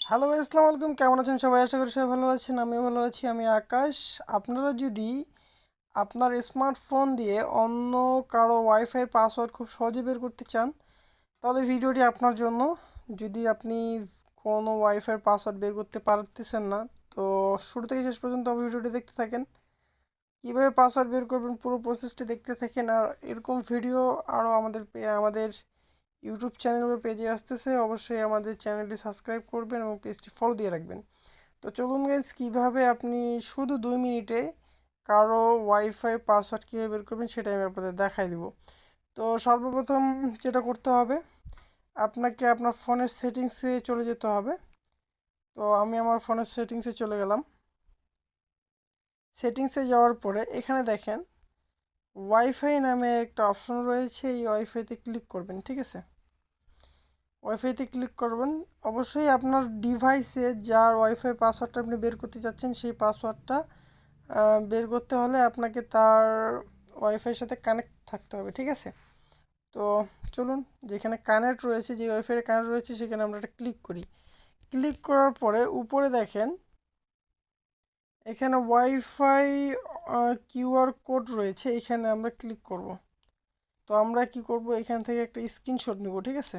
Hello ভাই, আসসালামু আলাইকুম। কেমন আছেন সবাই? আশা করি সবাই ভালো আছেন। আমিও ভালো আছি। আমি আকাশ। আপনারা যদি আপনার স্মার্টফোন দিয়ে অন্য কারো ওয়াইফাই পাসওয়ার্ড খুব সহজে বের করতে চান, তাহলে ভিডিওটি আপনার জন্য। যদি আপনি কোনো ওয়াইফাই পাসওয়ার্ড বের করতে পারতেছেন না, তো শুরু থেকে শেষ পর্যন্ত ভিডিওটি দেখতে থাকেন। কীভাবে পাসওয়ার্ড বের করবেন পুরো প্রসেসটি দেখতে থাকেন। আর এরকম ভিডিও আরও আমাদের ইউটিউব চ্যানেল বা পেজে আসতেছে। অবশ্যই আমাদের চ্যানেলটি সাবস্ক্রাইব করবেন এবং পেজটি ফলো দিয়ে রাখবেন। তো চলুন গাইস, কীভাবে আপনি শুধু 2 মিনিটে কারো ওয়াইফাই পাসওয়ার্ড কীভাবে বের করবেন সেটাই আমি আপনাদের দেখাই দিব। তো সর্বপ্রথম যেটা করতে হবে, আপনাকে আপনার ফোনের সেটিংসে চলে যেতে হবে। তো আমি আমার ফোনের সেটিংসে চলে গেলাম। সেটিংসে যাওয়ার পরে এখানে দেখেন ওয়াইফাই নামে একটা অপশন রয়েছে, এই ওয়াইফাইতে ক্লিক করবেন। ঠিক আছে, ওয়াইফাইতে ক্লিক করবেন। অবশ্যই আপনার ডিভাইসে যার ওয়াইফাই পাসওয়ার্ডটা আপনি বের করতে চাচ্ছেন, সেই পাসওয়ার্ডটা বের করতে হলে আপনাকে তার ওয়াইফাইয়ের সাথে কানেক্ট থাকতে হবে। ঠিক আছে, তো চলুন, যেখানে কানেক্ট রয়েছে, যে ওয়াইফাইয়ের কানেক্ট রয়েছে সেখানে আমরা একটা ক্লিক করি। ক্লিক করার পরে উপরে দেখেন এখানে ওয়াইফাই কিউআর কোড রয়েছে, এখানে আমরা ক্লিক করব। তো আমরা কি করব, এখান থেকে একটা স্ক্রিনশট নিব। ঠিক আছে,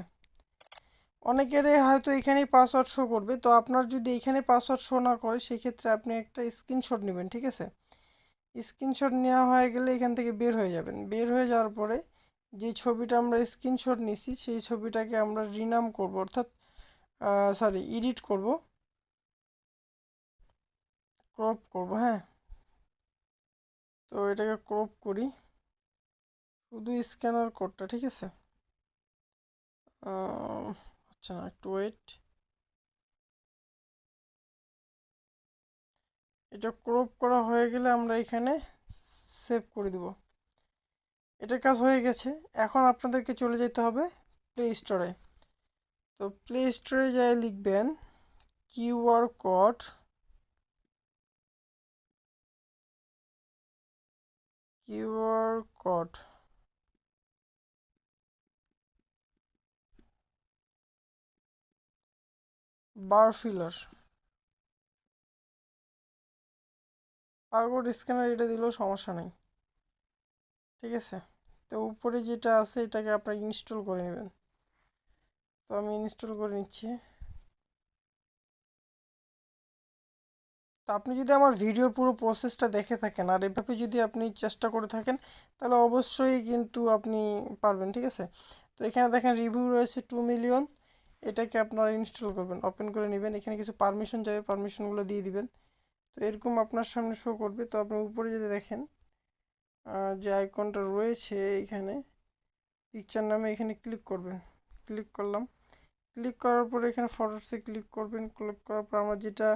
অনেকেরই হয়তো এখানেই পাসওয়ার্ড শো করবে। তো আপনার যদি এখানে পাসওয়ার্ড শো না করে, সেক্ষেত্রে আপনি একটা স্ক্রিনশট নেবেন। ঠিক আছে, স্ক্রিনশট নেওয়া হয়ে গেলে এখান থেকে বের হয়ে যাবেন। বের হয়ে যাওয়ার পরে যে ছবিটা আমরা স্ক্রিনশট নিছি, সেই ছবিটাকে আমরা রিনাম করব, অর্থাৎ এডিট করব, ক্রপ করব। হ্যাঁ, তো এটাকে ক্রপ করি, শুধু স্ক্যানার কোডটা। ঠিক আছে, আচ্ছা একটু ওয়েট। এটা ক্রপ করা হয়ে গেলে আমরা এখানে সেভ করে দেব। এটার কাজ হয়ে গেছে। এখন আপনাদেরকে চলে যেতে হবে প্লে স্টোরে। তো প্লে স্টোরে যাই লিখবেন কিউআর কোড, কিউআর কোড বার ফিলার, বারকোড স্ক্যানার, এটা দিলেও সমস্যা নেই। ঠিক আছে, তো উপরে যেটা আছে এটাকে আপনারা ইনস্টল করে নেবেন। তো আমি ইনস্টল করে নিচ্ছি। তো আপনি যদি আমার ভিডিওর পুরো প্রসেসটা দেখে থাকেন আর এভাবে যদি আপনি চেষ্টা করে থাকেন, তাহলে অবশ্যই কিন্তু আপনি পারবেন। ঠিক আছে, তো এখানে দেখেন রিভিউ রয়েছে 2 মিলিয়ন। এটাকে আপনারা ইনস্টল করবেন, ওপেন করে নেবেন। এখানে কিছু পারমিশন যাবে, পারমিশনগুলো দিয়ে দিবেন। তো এরকম আপনার সামনে শো করবে। তো আপনি উপরে যদি দেখেন যে আইকনটা রয়েছে এখানে পিকচার নামে, এখানে ক্লিক করবেন। ক্লিক করলাম। ক্লিক করার পরে এখানে ফটোসে ক্লিক করবেন। ক্লিক করার পর আমরা যেটা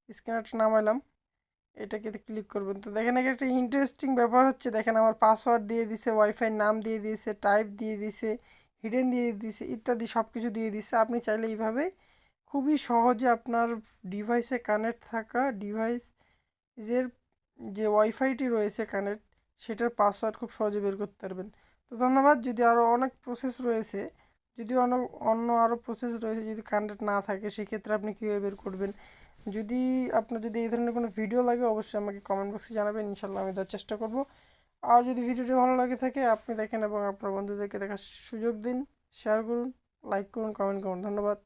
স্ক্যানারটা নামাইলাম এটাকে ক্লিক করবেন। তো দেখেন এখানে একটা ইন্টারেস্টিং ব্যাপার হচ্ছে, দেখেন আমার পাসওয়ার্ড দিয়ে দিছে, ওয়াইফাই নাম দিয়ে দিয়েছে, টাইপ দিয়ে দিছে, হিডেন দিয়ে দিছে, ইত্যাদি সব কিছু দিয়ে দিছে। আপনি চাইলে এইভাবে খুবই সহজে আপনার ডিভাইসে কানেক্ট থাকা ডিভাইসের যে ওয়াইফাইটি রয়েছে কানেক্ট, সেটার পাসওয়ার্ড খুব সহজে বের করতে পারবেন। তো ধন্যবাদ। যদি আরও অনেক প্রসেস রয়েছে, যদি অন্য আরও প্রসেস রয়েছে, যদি কানেক্ট না থাকে, সেক্ষেত্রে আপনি কীভাবে বের করবেন, যদি আপনার যদি এই ধরনের কোনো ভিডিও লাগে, অবশ্যই আমাকে কমেন্ট বক্সে জানাবেন। ইনশাল্লাহ আমি দেওয়ার চেষ্টা করব। আর যদি ভিডিওটি ভালো লাগে থাকে, আপনি দেখেন এবং আপনার বন্ধুদেরকে দেখার সুযোগ দিন, শেয়ার করুন, লাইক করুন, কমেন্ট করুন। ধন্যবাদ।